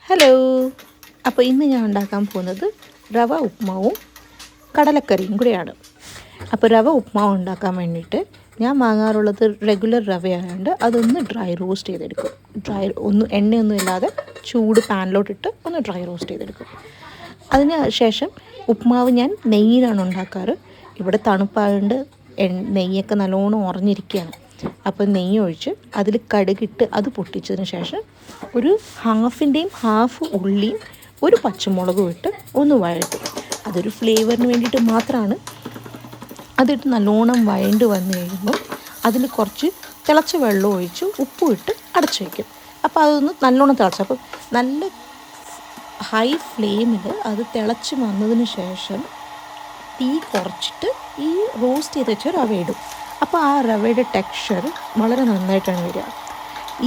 Hello. അപ്പോൾ ഇന്ന് ഞാൻ ഉണ്ടാക്കാൻ പോകുന്നത് റവ ഉപ്മാവും കടലക്കറിയും കൂടെയാണ്. അപ്പോൾ റവ ഉപ്മാവ് ഉണ്ടാക്കാൻ വേണ്ടിയിട്ട് ഞാൻ വാങ്ങാറുള്ളത് റെഗുലർ റവയായതുകൊണ്ട് അതൊന്ന് ഡ്രൈ റോസ്റ്റ് ചെയ്തെടുക്കും. എണ്ണയൊന്നും ഇല്ലാതെ ചൂട് പാനിലോട്ടിട്ട് ഒന്ന് ഡ്രൈ റോസ്റ്റ് ചെയ്തെടുക്കും. അതിന് ശേഷം ഉപ്മാവ് ഞാൻ നെയ്യിലാണ് ഉണ്ടാക്കാറ്. ഇവിടെ തണുപ്പായതുകൊണ്ട് നെയ്യൊക്കെ നല്ലോണം ഉറഞ്ഞിരിക്കുകയാണ്. അപ്പോൾ നെയ്യ് ഒഴിച്ച് അതിൽ കടുകിട്ട് അത് പൊട്ടിച്ചതിന് ശേഷം ഒരു ഹാഫ് ഉള്ളിയും ഒരു പച്ചമുളകും ഇട്ട് ഒന്ന് വഴറ്റും. അതൊരു ഫ്ലേവറിന് വേണ്ടിയിട്ട് മാത്രമാണ്. അതിട്ട് നല്ലോണം വഴണ്ട് വന്നു കഴിയുമ്പോൾ അതിൽ കുറച്ച് തിളച്ച വെള്ളം ഒഴിച്ച് ഉപ്പും ഇട്ട് അടച്ചു വയ്ക്കും. അപ്പോൾ അതൊന്ന് നല്ലോണം തിളച്ച് അപ്പം നല്ല ഹൈ ഫ്ലെയിമിൽ അത് തിളച്ച് വന്നതിന് ശേഷം തീ കുറച്ചിട്ട് ഈ റോസ്റ്റ് ചെയ്ത് വെച്ച റവ ഇടും. അപ്പോൾ ആ റവയുടെ ടെക്സ്ചർ വളരെ നന്നായിട്ടാണ് വരിക.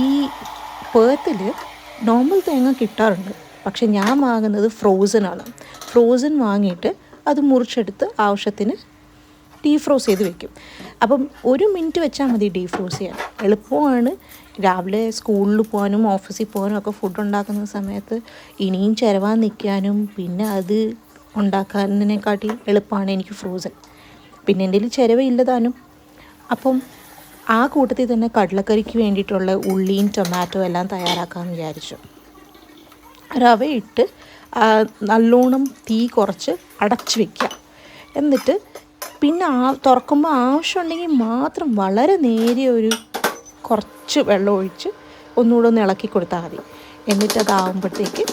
ഈ പേർത്തിൽ നോർമൽ തേങ്ങ കിട്ടാറുണ്ട്, പക്ഷെ ഞാൻ വാങ്ങുന്നത് ഫ്രോസനാണ്. ഫ്രോസൻ വാങ്ങിയിട്ട് അത് മുറിച്ചെടുത്ത് ആവശ്യത്തിന് ഡീഫ്രോസ് ചെയ്ത് വെക്കും. അപ്പം 1 മിനിറ്റ് വെച്ചാൽ മതി ഡീഫ്രോസ് ചെയ്യാൻ. എളുപ്പമാണ്. രാവിലെ സ്കൂളിൽ പോകാനും ഓഫീസിൽ പോകാനും ഒക്കെ ഫുഡ് ഉണ്ടാക്കുന്ന സമയത്ത് ഇനിയും ചിരവാൻ നിൽക്കാനും പിന്നെ അത് ഉണ്ടാക്കാനതിനെക്കാട്ടി എളുപ്പമാണ് എനിക്ക് ഫ്രോസൻ. പിന്നെ എൻ്റെ കയ്യിൽ ചിരവയില്ലതാനും. അപ്പം ആ കൂട്ടത്തിൽ തന്നെ കടലക്കറിക്ക് വേണ്ടിയിട്ടുള്ള ഉള്ളിയും ടൊമാറ്റോ എല്ലാം തയ്യാറാക്കാമെന്ന് വിചാരിച്ചു. റവയിട്ട് നല്ലോണം തീ കുറച്ച് അടച്ചു വയ്ക്കുക. എന്നിട്ട് പിന്നെ തുറക്കുമ്പോൾ ആവശ്യമുണ്ടെങ്കിൽ മാത്രം വളരെ നേരിയ കുറച്ച് വെള്ളം ഒഴിച്ച് ഒന്നുകൂടെ ഒന്ന് ഇളക്കി കൊടുത്താൽ മതി. എന്നിട്ടതാവുമ്പോഴത്തേക്ക്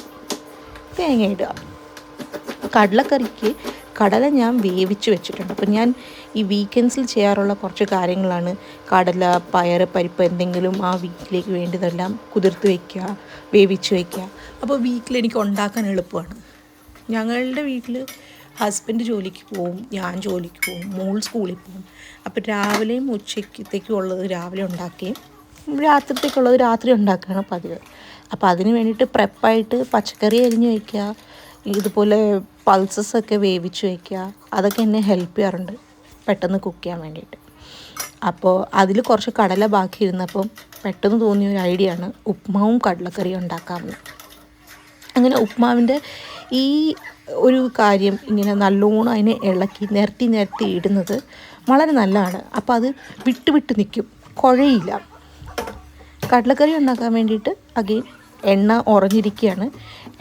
തേങ്ങ ഇടുക. കടലക്കറിക്ക് കടല ഞാൻ വേവിച്ച് വെച്ചിട്ടുണ്ട്. അപ്പം ഞാൻ ഈ വീക്കെൻഡ്സിൽ ചെയ്യാറുള്ള കുറച്ച് കാര്യങ്ങളാണ് കടല, പയർ, പരിപ്പ് എന്തെങ്കിലും ആ വീക്കിലേക്ക് വേണ്ടതെല്ലാം കുതിർത്ത് വയ്ക്കുക, വേവിച്ച് വയ്ക്കുക. അപ്പോൾ വീക്കിൽ എനിക്ക് ഉണ്ടാക്കാൻ എളുപ്പമാണ്. ഞങ്ങളുടെ വീട്ടിൽ ഹസ്ബൻഡ് ജോലിക്ക് പോവും, ഞാൻ ജോലിക്ക് പോവും, മോൾ സ്കൂളിൽ പോവും. അപ്പോൾ രാവിലെയും ഉച്ചയ്ക്കത്തേക്കും ഉള്ളത് രാവിലെ ഉണ്ടാക്കുകയും രാത്രിത്തേക്കുള്ളത് രാത്രി ഉണ്ടാക്കുകയാണ് പതിവ്. അപ്പോൾ അതിന് വേണ്ടിയിട്ട് പ്രെപ്പായിട്ട് പച്ചക്കറി അരിഞ്ഞ് വയ്ക്കുക, ഇതുപോലെ പൾസസൊക്കെ വേവിച്ച് വയ്ക്കുക, അതൊക്കെ എന്നെ ഹെൽപ്പ് ചെയ്യാറുണ്ട് പെട്ടെന്ന് കുക്ക് ചെയ്യാൻ വേണ്ടിയിട്ട്. അപ്പോൾ അതിൽ കുറച്ച് കടല ബാക്കി ഇരുന്നപ്പം പെട്ടെന്ന് തോന്നിയ ഒരു ഐഡിയ ആണ് ഉപ്മാവും കടലക്കറിയും ഉണ്ടാക്കാമെന്ന്. അങ്ങനെ ഉപ്മാവിൻ്റെ ഈ ഒരു കാര്യം ഇങ്ങനെ നല്ലോണം അതിനെ ഇളക്കി നിരത്തി ഇടുന്നത് വളരെ നല്ലതാണ്. അപ്പോൾ അത് വിട്ട് നിൽക്കും, കുഴയില്ല. കടലക്കറി ഉണ്ടാക്കാൻ വേണ്ടിയിട്ട് അഗെയിൻ എണ്ണ ഉറഞ്ഞിരിക്കുകയാണ്.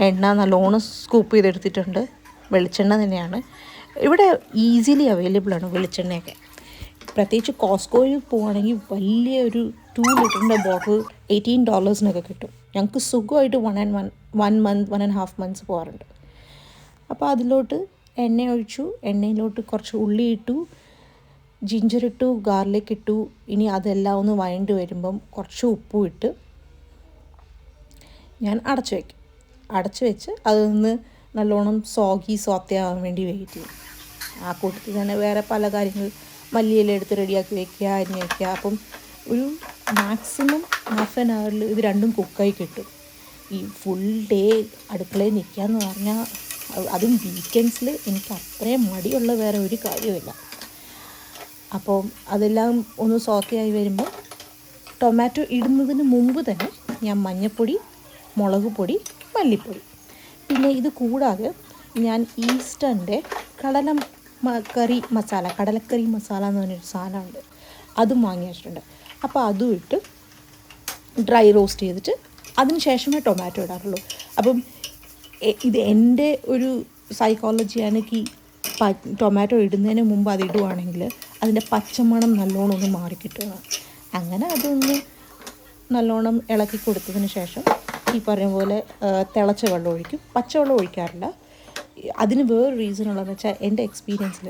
എണ്ണ നല്ലോണം സ്കൂപ്പ് ചെയ്തെടുത്തിട്ടുണ്ട്. വെളിച്ചെണ്ണ തന്നെയാണ് ഇവിടെ ഈസിലി അവൈലബിൾ ആണ് വെളിച്ചെണ്ണയൊക്കെ. പ്രത്യേകിച്ച് കോസ്കോയിൽ പോവുകയാണെങ്കിൽ വലിയൊരു 2 ലിറ്ററിൻ്റെ ബോട്ടിൽ $18 കിട്ടും. ഞങ്ങൾക്ക് സുഖമായിട്ട് 1.5 months പോകാറുണ്ട്. അപ്പോൾ അതിലോട്ട് എണ്ണ ഒഴിച്ചു. എണ്ണയിലോട്ട് കുറച്ച് ഉള്ളി ഇട്ടു, ജിഞ്ചർ ഇട്ടു, ഗാർലിക് ഇട്ടു. ഇനി അതെല്ലാം ഒന്ന് വഴണ്ട് വരുമ്പം കുറച്ച് ഉപ്പും ഇട്ട് ഞാൻ അടച്ചു വെച്ച് അതൊന്ന് നല്ലോണം സോത്തയാവാൻ വേണ്ടി വെയിറ്റ് ചെയ്യും. ആ കൂട്ടത്തിൽ തന്നെ വേറെ പല കാര്യങ്ങൾ മല്ലിയില എടുത്ത് റെഡിയാക്കി വയ്ക്കുക, അരിഞ്ഞ് വയ്ക്കുക. അപ്പം ഒരു മാക്സിമം ഹാഫ് ആൻ അവറിൽ ഇത് രണ്ടും കുക്കായി കിട്ടും. ഈ ഫുൾ ഡേ അടുക്കളയിൽ നിൽക്കുക എന്ന് പറഞ്ഞാൽ, അതും വീക്കെൻഡ്സിൽ എനിക്ക് അത്രയും മടിയുള്ള വേറെ ഒരു കാര്യമില്ല. അപ്പോൾ അതെല്ലാം ഒന്ന് സോത്തയായി വരുമ്പോൾ ടൊമാറ്റോ ഇടുന്നതിന് മുമ്പ് തന്നെ ഞാൻ മഞ്ഞൾപ്പൊടി, മുളക് പൊടി, മല്ലിപ്പൊടി, പിന്നെ ഇത് കൂടാതെ ഞാൻ ഈസ്റ്ററിൻ്റെ കടലക്കറി മസാല എന്ന് പറഞ്ഞൊരു സാധനമുണ്ട്, അതും വാങ്ങി വെച്ചിട്ടുണ്ട്. അപ്പോൾ അതും ഇട്ട് ഡ്രൈ റോസ്റ്റ് ചെയ്തിട്ട് അതിന് ശേഷമേ ടൊമാറ്റോ ഇടാറുള്ളൂ. അപ്പം ഇത് എൻ്റെ ഒരു സൈക്കോളജിയാണ്. ടൊമാറ്റോ ഇടുന്നതിന് മുമ്പ് അത് ഇടുവാണെങ്കിൽ അതിൻ്റെ പച്ചമണം നല്ലോണം ഒന്ന് മാറിക്കിട്ടുക. അങ്ങനെ അതൊന്ന് നല്ലോണം ഇളക്കി കൊടുത്തതിന് ശേഷം ഈ പറഞ്ഞ പോലെ തിളച്ച വെള്ളം ഒഴിക്കും. പച്ചവെള്ളം ഒഴിക്കാറില്ല. അതിന് വേറെ റീസൺ ഉള്ളതെന്ന് വെച്ചാൽ എൻ്റെ എക്സ്പീരിയൻസിൽ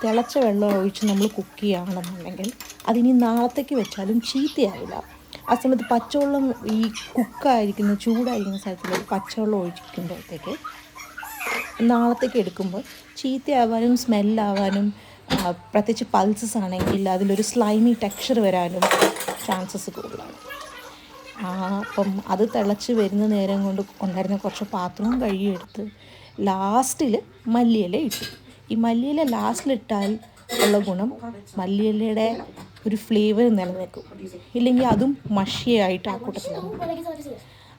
തിളച്ച വെള്ളം ഒഴിച്ച് നമ്മൾ കുക്ക് ചെയ്യുകയാണെന്നുണ്ടെങ്കിൽ അതിനി നാളത്തേക്ക് വെച്ചാലും ചീത്തയാവില്ല. ആ സമയത്ത് പച്ചവെള്ളം ഈ ചൂടായിരിക്കുന്ന സ്ഥലത്തിൽ പച്ചവെള്ളം ഒഴിക്കുമ്പോഴത്തേക്ക് നാളത്തേക്ക് എടുക്കുമ്പോൾ ചീത്തയാവാനും സ്മെല്ലാവാനും പ്രത്യേകിച്ച് പൾസസ് ആണെങ്കിൽ അതിലൊരു സ്ലൈമി ടെക്സ്ചർ വരാനും ചാൻസസ് കൂടുതലാണ്. അപ്പം അത് തിളച്ച് വരുന്ന നേരം കൊണ്ട് ഉണ്ടായിരുന്ന കുറച്ച് പാത്രവും കഴുകിയെടുത്ത് ലാസ്റ്റിൽ മല്ലിയില ഇട്ടു. ഈ മല്ലിയില ലാസ്റ്റിലിട്ടാൽ ഉള്ള ഗുണം മല്ലിയിലയുടെ ഒരു ഫ്ലേവർ നിലനിൽക്കും. ഇല്ലെങ്കിൽ അതും മഷിയായിട്ട് ആ കൂട്ടത്തിലാണ്.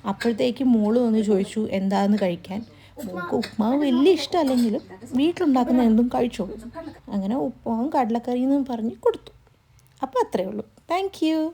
അപ്പോഴത്തേക്ക് മോള് വന്ന് ചോദിച്ചു എന്താണെന്ന് കഴിക്കാൻ. മോൾക്ക് ഉപ്മാവ് വലിയ ഇഷ്ടമല്ലെങ്കിലും വീട്ടിലുണ്ടാക്കുന്ന എന്തും കഴിച്ചോളൂ. അങ്ങനെ ഉപ്പുമാവും കടലക്കറിയെന്നും പറഞ്ഞ് കൊടുത്തു. അപ്പോൾ അത്രയേ ഉള്ളൂ. Thank you.